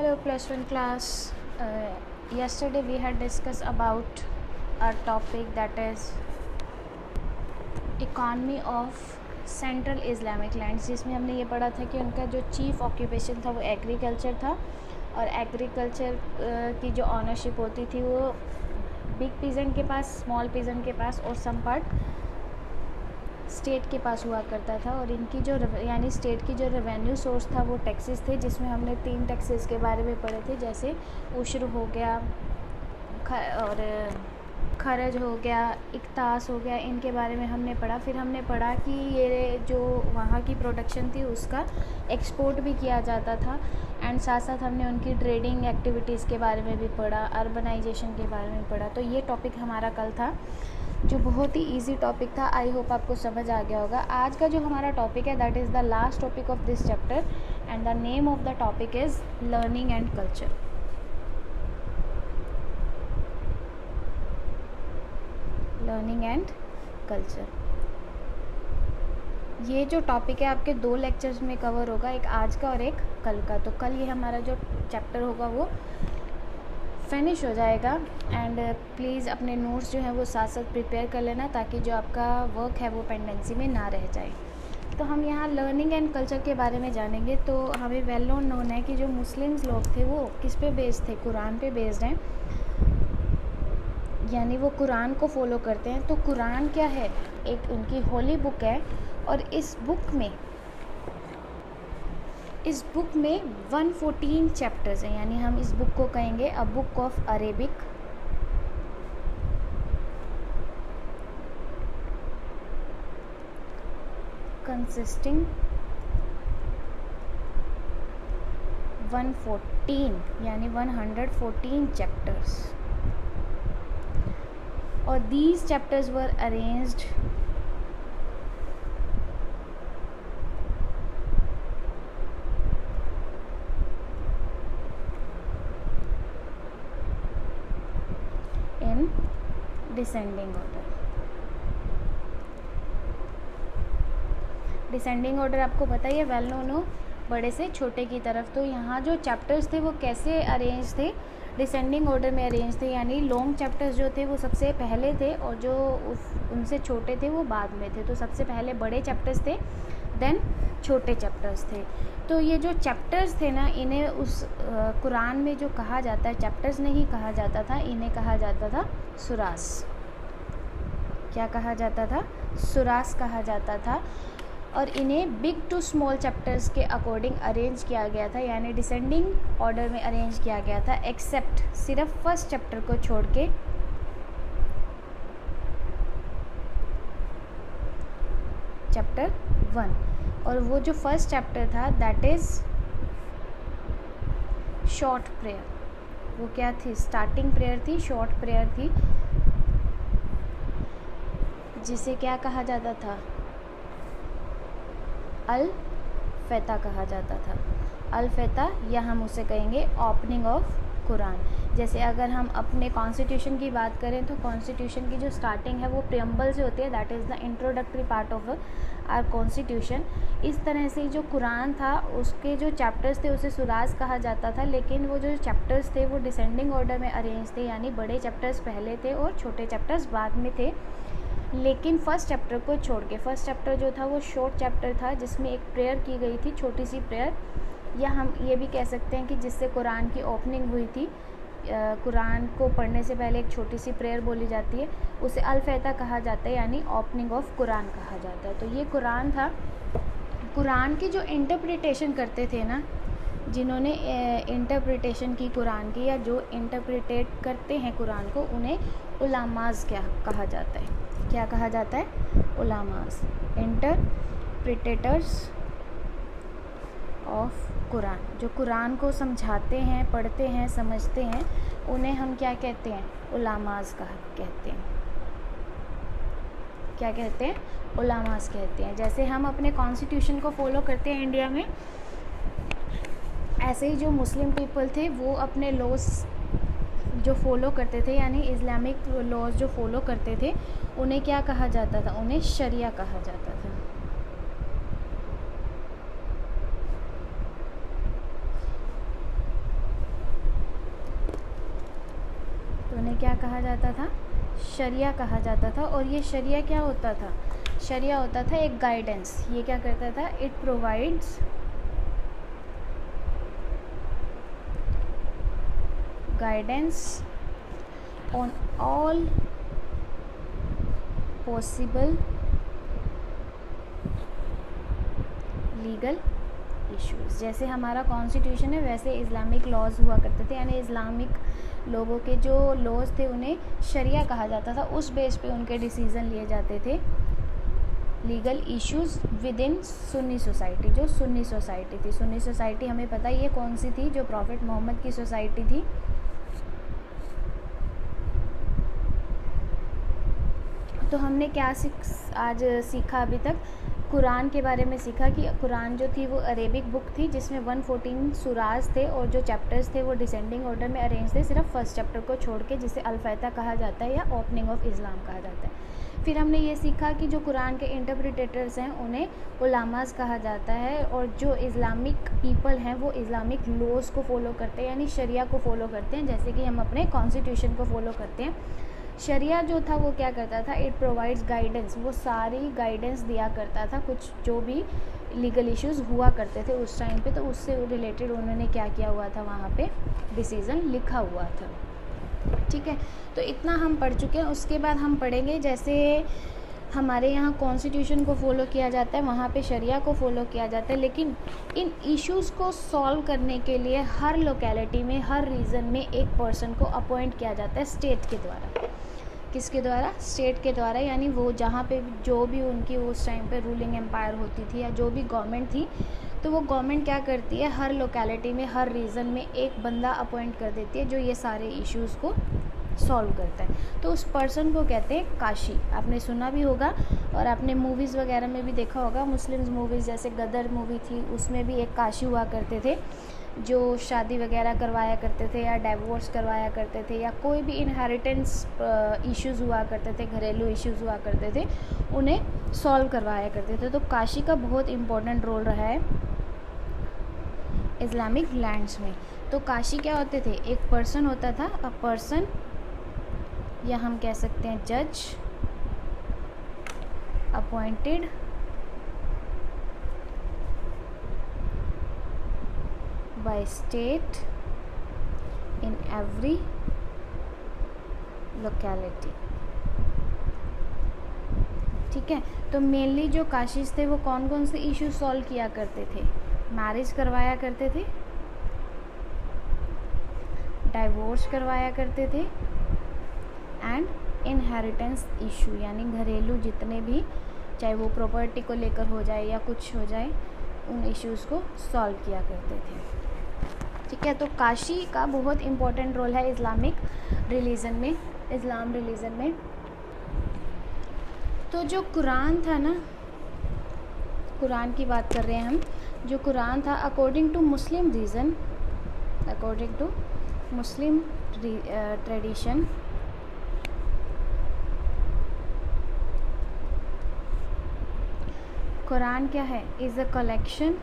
Hello, plus one class. Yesterday we had discussed about a topic that is economy of central Islamic lands, जिसमें हमने ये पढ़ा था कि उनका जो चीफ़ ऑक्यूपेशन था वो एग्रीकल्चर था और एग्रीकल्चर की जो ऑनरशिप होती थी वो बिग पीजेंट के पास, स्मॉल पीजेंट के पास और सम पार्ट स्टेट के पास हुआ करता था। और इनकी जो यानी स्टेट की जो रेवेन्यू सोर्स था वो टैक्सेस थे, जिसमें हमने 3 टैक्सेस के बारे में पढ़े थे, जैसे उश्र हो गया और खरज हो गया, इकतास हो गया, इनके बारे में हमने पढ़ा। फिर हमने पढ़ा कि ये जो वहाँ की प्रोडक्शन थी उसका एक्सपोर्ट भी किया जाता था एंड साथ साथ हमने उनकी ट्रेडिंग एक्टिविटीज़ के बारे में भी पढ़ा, अर्बनाइजेशन के बारे में पढ़ा। तो ये टॉपिक हमारा कल था जो बहुत ही इजी टॉपिक था। आई होप आपको समझ आ गया होगा। आज का जो हमारा टॉपिक है that is the last topic of this chapter and the name of the topic is learning and culture. Learning and culture, ये जो टॉपिक है आपके 2 लेक्चर्स में कवर होगा, एक आज का और एक कल का। तो कल ये हमारा जो चैप्टर होगा वो फिनिश हो जाएगा एंड प्लीज़ अपने नोट्स जो हैं वो साथ साथ प्रिपेयर कर लेना ताकि जो आपका वर्क है वो पेंडेंसी में ना रह जाए। तो हम यहाँ लर्निंग एंड कल्चर के बारे में जानेंगे। तो हमें वेल नोन है कि जो मुस्लिम्स लोग थे वो किस पे बेस्ड थे, कुरान पे बेस्ड हैं, यानी वो कुरान को फॉलो करते हैं। तो कुरान क्या है, एक उनकी होली बुक है और इस बुक में 114 चैप्टर्स हैं, यानी हम इस बुक को कहेंगे a book of Arabic. Consisting 114 यानी 114 चैप्टर्स, और these chapters were arranged in descending order। Descending order आपको पता ही है, वेल नोन हो, बड़े से छोटे की तरफ। तो यहाँ जो चैप्टर्स थे वो कैसे अरेंज थे, डिसेंडिंग ऑर्डर में अरेंज थे, यानी लॉन्ग चैप्टर्स जो थे वो सबसे पहले थे और जो उनसे छोटे थे वो बाद में थे। तो सबसे पहले बड़े चैप्टर्स थे, देन छोटे चैप्टर्स थे। तो ये जो चैप्टर्स थे ना, इन्हें उस कुरान में जो कहा जाता है चैप्टर्स नहीं कहा जाता था, इन्हें कहा जाता था सुरास। क्या कहा जाता था? सुरास कहा जाता था। और इन्हें बिग टू स्मॉल चैप्टर्स के अकॉर्डिंग अरेंज किया गया था, यानी डिसेंडिंग ऑर्डर में अरेंज किया गया था, एक्सेप्ट सिर्फ फर्स्ट चैप्टर को छोड़ के। चैप्टर 1, और वो जो फर्स्ट चैप्टर था दैट इज़ शॉर्ट प्रेयर। वो क्या थी? स्टार्टिंग प्रेयर थी, शॉर्ट प्रेयर थी, जिसे क्या कहा जाता था? अल फैता कहा जाता था। अल फैता, या हम उसे कहेंगे ओपनिंग ऑफ कुरान। जैसे अगर हम अपने कॉन्स्टिट्यूशन की बात करें तो कॉन्स्टिट्यूशन की जो स्टार्टिंग है वो प्रियम्बल से होती है, that is the introductory part of our constitution. इस तरह से जो कुरान था उसके जो चैप्टर्स थे उसे सुराज कहा जाता था, लेकिन वो जो चैप्टर्स थे वो डिसेंडिंग ऑर्डर में अरेंज थे, यानी बड़े चैप्टर्स पहले थे और छोटे चैप्टर्स बाद में थे। लेकिन फर्स्ट चैप्टर को छोड़ के, फर्स्ट चैप्टर जो था वो शॉर्ट चैप्टर था जिसमें एक प्रेयर की गई थी, छोटी सी प्रेयर, या हम ये भी कह सकते हैं कि जिससे कुरान की ओपनिंग हुई थी। कुरान को पढ़ने से पहले एक छोटी सी प्रेयर बोली जाती है, उसे अल फैता कहा जाता है, यानी ओपनिंग ऑफ कुरान कहा जाता है। तो ये कुरान था। कुरान की जो इंटरप्रिटेशन करते थे ना, जिन्होंने इंटरप्रिटेशन की कुरान की, या जो इंटरप्रिटेट करते हैं कुरान को, उन्हें उलामाज क्या कहा जाता है? क्या कहा जाता है? उलामाज, इंटरप्रिटेटर्स ऑफ कुरान। जो कुरान को समझाते हैं, पढ़ते हैं, समझते हैं, उन्हें हम क्या कहते हैं? उलामाज कहते हैं। क्या कहते हैं? उलामाज कहते हैं। जैसे हम अपने कॉन्स्टिट्यूशन को फॉलो करते हैं इंडिया में, ऐसे ही जो मुस्लिम पीपल थे वो अपने लॉज जो फॉलो करते थे, यानी इस्लामिक लॉज जो फॉलो करते थे, उन्हें क्या कहा जाता था? उन्हें शरिया कहा जाता था। क्या कहा जाता था? शरिया कहा जाता था। और ये शरिया क्या होता था? शरिया होता था एक गाइडेंस। ये क्या करता था? It provides guidance on all possible legal issues. जैसे हमारा कॉन्स्टिट्यूशन है वैसे इस्लामिक लॉज हुआ करते थे, यानी इस्लामिक लोगों के जो लॉज थे उन्हें शरिया कहा जाता था। उस बेस पे उनके डिसीज़न लिए जाते थे legal issues with in Sunni society. जो सुन्नी सोसाइटी थी, सुन्नी सोसाइटी हमें पता ही है कौन सी थी, जो प्रॉफिट मोहम्मद की सोसाइटी थी। तो हमने क्या आज सीखा अभी तक? कुरान के बारे में सीखा कि कुरान जो थी वो अरेबिक बुक थी जिसमें 114 सुराज थे और जो चैप्टर्स थे वो डिसेंडिंग ऑर्डर में अरेंज थे, सिर्फ फर्स्ट चैप्टर को छोड़ के, जिसे अल-फैता कहा जाता है या ओपनिंग ऑफ इस्लाम कहा जाता है। फिर हमने ये सीखा कि जो कुरान के इंटरप्रिटेटर्स हैं उन्हें उलामास कहा जाता है, और जो इस्लामिक पीपल हैं वो इस्लामिक लॉज को फॉलो करते हैं, यानी शरिया को फॉलो करते हैं, जैसे कि हम अपने कॉन्स्टिट्यूशन को फॉलो करते हैं। शरिया जो था वो क्या करता था? It provides guidance. वो सारी गाइडेंस दिया करता था कुछ जो भी लीगल इश्यूज़ हुआ करते थे उस टाइम पे, तो उससे रिलेटेड उन्होंने क्या किया हुआ था, वहाँ पे डिसीज़न लिखा हुआ था। ठीक है, तो इतना हम पढ़ चुके हैं। उसके बाद हम पढ़ेंगे जैसे हमारे यहाँ कॉन्स्टिट्यूशन को फॉलो किया जाता है, वहाँ पे शरिया को फॉलो किया जाता है, लेकिन इन इश्यूज़ को सॉल्व करने के लिए हर लोकेलिटी में, हर रीजन में एक पर्सन को अपॉइंट किया जाता है स्टेट के द्वारा। किसके द्वारा? स्टेट के द्वारा, यानी वो जहाँ पे जो भी उनकी उस टाइम पे रूलिंग एम्पायर होती थी या जो भी गवर्नमेंट थी, तो वो गवर्नमेंट क्या करती है, हर लोकेलिटी में, हर रीजन में एक बंदा अपॉइंट कर देती है जो ये सारे इश्यूज़ को सॉल्व करता है। तो उस पर्सन को कहते हैं काशी। आपने सुना भी होगा और आपने मूवीज़ वगैरह में भी देखा होगा, मुस्लिम्स मूवीज़ जैसे गदर मूवी थी, उसमें भी एक काशी हुआ करते थे जो शादी वगैरह करवाया करते थे या डाइवोर्स करवाया करते थे या कोई भी इनहेरिटेंस इश्यूज़ हुआ करते थे, घरेलू इश्यूज़ हुआ करते थे, उन्हें सॉल्व करवाया करते थे। तो काशी का बहुत इम्पोर्टेंट रोल रहा है इस्लामिक लैंड्स में। तो काशी क्या होते थे? एक पर्सन होता था, अ पर्सन, या हम कह सकते हैं जज, appointed by state in every locality। ठीक है, तो मेनली जो काशीज थे वो कौन कौन से इश्यू सॉल्व किया करते थे? मैरिज करवाया करते थे, डाइवोर्स करवाया करते थे, एंड इनहेरिटेंस इशू, यानी घरेलू जितने भी, चाहे वो प्रॉपर्टी को लेकर हो जाए या कुछ हो जाए, उन इश्यूज़ को सॉल्व किया करते थे। ठीक है, तो काशी का बहुत इम्पोर्टेंट रोल है इस्लामिक रिलीजन में, इस्लाम रिलीजन में। तो जो कुरान था ना, कुरान की बात कर रहे हैं हम, जो कुरान था according to Muslim reason, according to Muslim tradition, Quran क्या है? Is a collection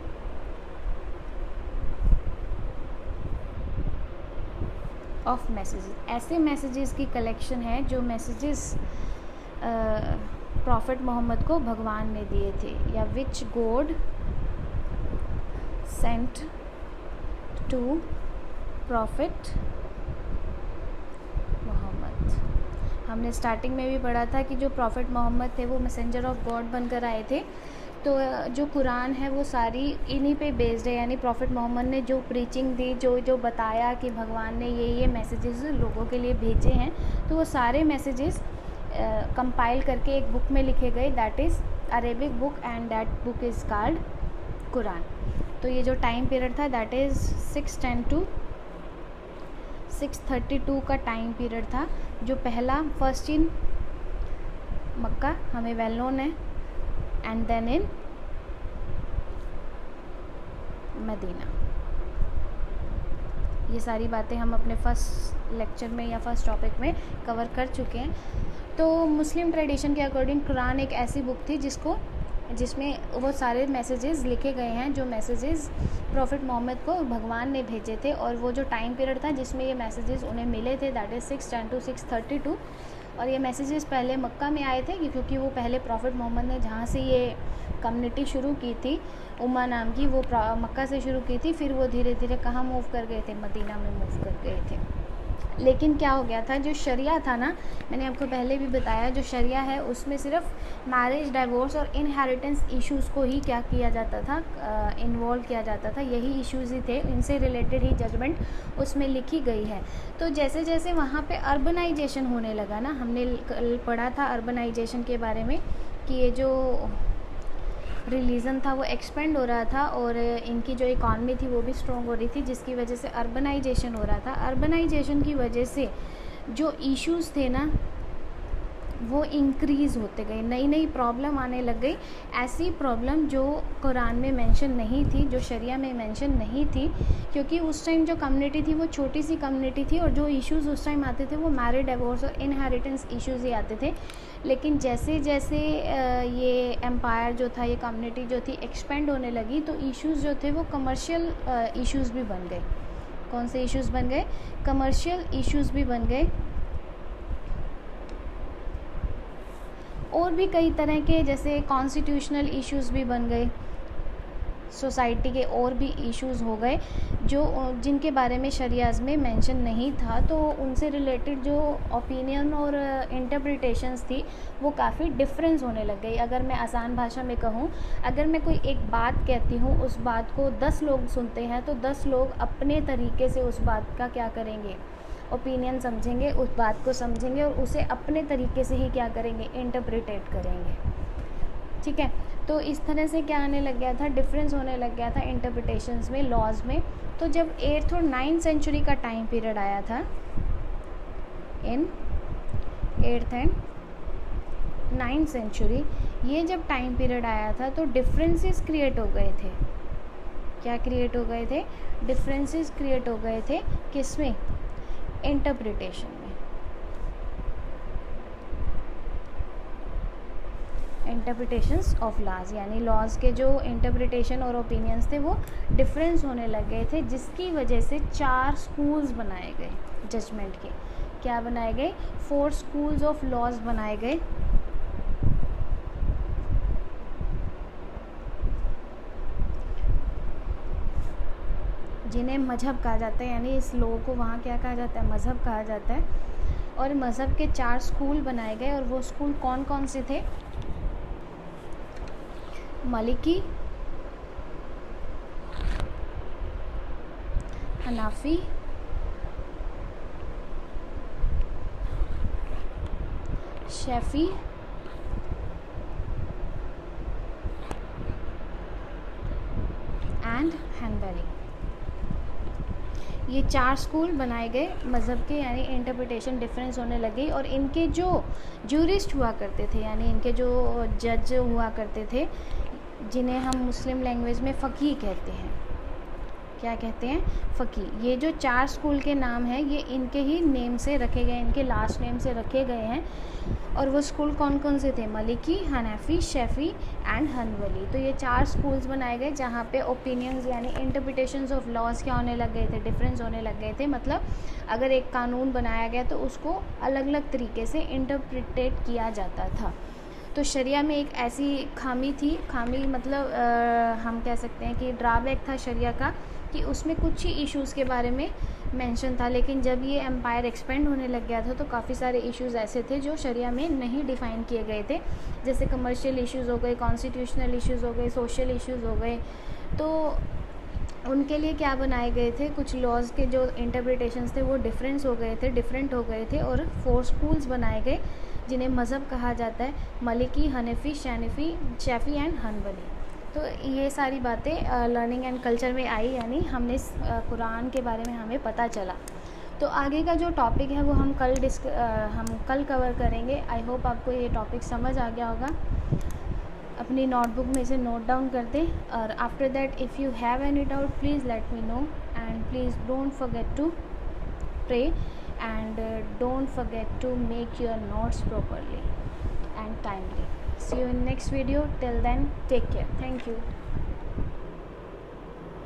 of messages. ऐसे मैसेजेस की कलेक्शन है जो मैसेजेस प्रॉफिट मोहम्मद को भगवान ने दिए थे, या which god sent to prophet Mohammad. हमने स्टार्टिंग में भी पढ़ा था कि जो प्रॉफिट मोहम्मद थे वो मैसेंजर ऑफ गॉड बनकर आए थे। तो जो कुरान है वो सारी इन्हीं पे बेस्ड है, यानी प्रॉफिट मोहम्मद ने जो प्रीचिंग दी, जो बताया कि भगवान ने ये मैसेजेस लोगों के लिए भेजे हैं, तो वो सारे मैसेजेस कंपाइल करके एक बुक में लिखे गए, that is Arabic book, and that book is called Quran. तो ये जो टाइम पीरियड था दैट इज़ 610 to 632 का टाइम पीरियड था, जो पहला फर्स्ट इन मक्का हमें वेल नोन है, एंड देन इन मदीना। ये सारी बातें हम अपने फर्स्ट लेक्चर में या फर्स्ट टॉपिक में कवर कर चुके हैं। तो मुस्लिम ट्रेडिशन के अकॉर्डिंग कुरान एक ऐसी बुक थी जिसको जिसमें वो सारे मैसेजेस लिखे गए हैं जो मैसेजेस प्रॉफिट मोहम्मद को भगवान ने भेजे थे, और वो जो टाइम पीरियड था जिसमें ये मैसेजेस उन्हें मिले थे, दैट इज़ 610 to 632। और ये मैसेजेस पहले मक्का में आए थे क्योंकि वो पहले प्रॉफिट मोहम्मद ने जहाँ से ये कम्युनिटी शुरू की थी उम्मा नाम की, वो मक्का से शुरू की थी, फिर वो धीरे धीरे कहाँ मूव कर गए थे, मदीना में मूव कर गए थे। लेकिन क्या हो गया था, जो शरिया था ना, मैंने आपको पहले भी बताया, जो शरिया है उसमें सिर्फ मैरिज, डाइवोर्स और इनहेरिटेंस इश्यूज़ को ही क्या किया जाता था, इन्वॉल्व किया जाता था, यही इश्यूज़ ही थे, इनसे रिलेटेड ही जजमेंट उसमें लिखी गई है। तो जैसे जैसे वहाँ पे अर्बनाइजेशन होने लगा ना, हमने कल पढ़ा था अर्बनाइजेशन के बारे में कि ये जो रिलीजन था वो एक्सपेंड हो रहा था और इनकी जो इकॉनमी थी वो भी स्ट्रॉन्ग हो रही थी, जिसकी वजह से अर्बनाइजेशन हो रहा था। अर्बनाइजेशन की वजह से जो इश्यूज़ थे ना वो इंक्रीज़ होते गए, नई नई प्रॉब्लम आने लग गई, ऐसी प्रॉब्लम जो कुरान में मेंशन नहीं थी, जो शरिया में मेंशन नहीं थी, क्योंकि उस टाइम जो कम्युनिटी थी वो छोटी सी कम्युनिटी थी और जो इश्यूज़ उस टाइम आते थे वो मैरिज, डिवोर्स और इनहेरिटेंस इश्यूज़ ही आते थे। लेकिन जैसे जैसे ये एम्पायर जो था, ये कम्युनिटी जो थी एक्सपेंड होने लगी, तो इश्यूज़ जो थे वो कमर्शियल इश्यूज़ भी बन गए। कौन से इश्यूज़ बन गए? कमर्शियल इश्यूज़ भी बन गए, और भी कई तरह के जैसे कॉन्स्टिट्यूशनल इश्यूज़ भी बन गए, सोसाइटी के और भी इश्यूज़ हो गए जो जिनके बारे में शरियाज़ में मेंशन नहीं था। तो उनसे रिलेटेड जो ओपिनियन और इंटरप्रिटेशंस थी वो काफ़ी डिफरेंस होने लग गई। अगर मैं आसान भाषा में कहूँ, अगर मैं कोई एक बात कहती हूँ, उस बात को 10 लोग सुनते हैं, तो 10 लोग अपने तरीके से उस बात का क्या करेंगे, ओपिनियन समझेंगे, उस बात को समझेंगे और उसे अपने तरीके से ही क्या करेंगे, इंटरप्रिटेट करेंगे। ठीक है, तो इस तरह से क्या आने लग गया था, डिफरेंस होने लग गया था इंटरप्रिटेशंस में, लॉज में। तो जब 8th और 9th सेंचुरी का टाइम पीरियड आया था, इन 8th एंड 9th सेंचुरी, ये जब टाइम पीरियड आया था तो डिफरेंसेस क्रिएट हो गए थे। क्या क्रिएट हो गए थे? डिफरेंसेस क्रिएट हो गए थे, किसमें? इंटरप्रिटेशन में। इंटरप्रिटेशंस ऑफ लॉज, यानी लॉज के जो इंटरप्रिटेशन और ओपिनियंस थे वो डिफरेंस होने लग गए थे, जिसकी वजह से 4 स्कूल्स बनाए गए जजमेंट के। क्या बनाए गए? 4 स्कूल्स ऑफ लॉज बनाए गए। जिन्हें मजहब कहा जाता है, यानी इस लॉ को वहाँ क्या कहा जाता है? मजहब कहा जाता है। और मजहब के 4 स्कूल बनाए गए, और वो स्कूल कौन कौन से थे? Maliki, Hanafi, Shafi and Hanbali. ये 4 स्कूल बनाए गए मज़हब के, यानी इंटरप्रिटेशन डिफरेंस होने लगी। और इनके जो जूरिस्ट हुआ करते थे, यानी इनके जो जज हुआ करते थे, जिन्हें हम मुस्लिम लैंग्वेज में फ़कीह कहते हैं। क्या कहते हैं? फ़कीह। ये जो 4 स्कूल के नाम हैं ये इनके ही नेम से रखे गए, इनके लास्ट नेम से रखे गए हैं। और वो स्कूल कौन कौन से थे? Maliki, Hanafi, Shafi and Hanbali. तो ये 4 स्कूल्स बनाए गए जहाँ पे ओपिनियंस यानी इंटरप्रिटेशंस ऑफ लॉज क्या होने लग गए थे? डिफरेंस होने लग गए थे। मतलब अगर एक कानून बनाया गया तो उसको अलग अलग तरीके से इंटरप्रिटेट किया जाता था। तो शरिया में एक ऐसी खामी थी, खामी मतलब हम कह सकते हैं कि ड्रॉबैक था शरिया का, कि उसमें कुछ ही इश्यूज़ के बारे में मेंशन था। लेकिन जब ये एम्पायर एक्सपेंड होने लग गया था तो काफ़ी सारे इश्यूज़ ऐसे थे जो शरिया में नहीं डिफ़ाइन किए गए थे, जैसे कमर्शियल इश्यूज़ हो गए, कॉन्स्टिट्यूशनल इश्यूज़ हो गए, सोशल इश्यूज़ हो गए। तो उनके लिए क्या बनाए गए थे? कुछ लॉज के जो इंटरप्रिटेशंस थे वो डिफरेंट हो गए थे और 4 स्कूल्स बनाए गए जिन्हें मज़हब कहा जाता है, Maliki, Hanafi, Shafi and Hanbali. तो ये सारी बातें लर्निंग एंड कल्चर में आई, यानी हमने कुरान के बारे में हमें पता चला। तो आगे का जो टॉपिक है वो हम कल कवर करेंगे। आई होप आपको ये टॉपिक समझ आ गया होगा। अपनी नोटबुक में इसे नोट डाउन कर दें, और after that if you have any doubt please let me know, and please don't forget to pray and don't forget to make your notes properly and timely. see you in next video. Till then, take care. Thank you.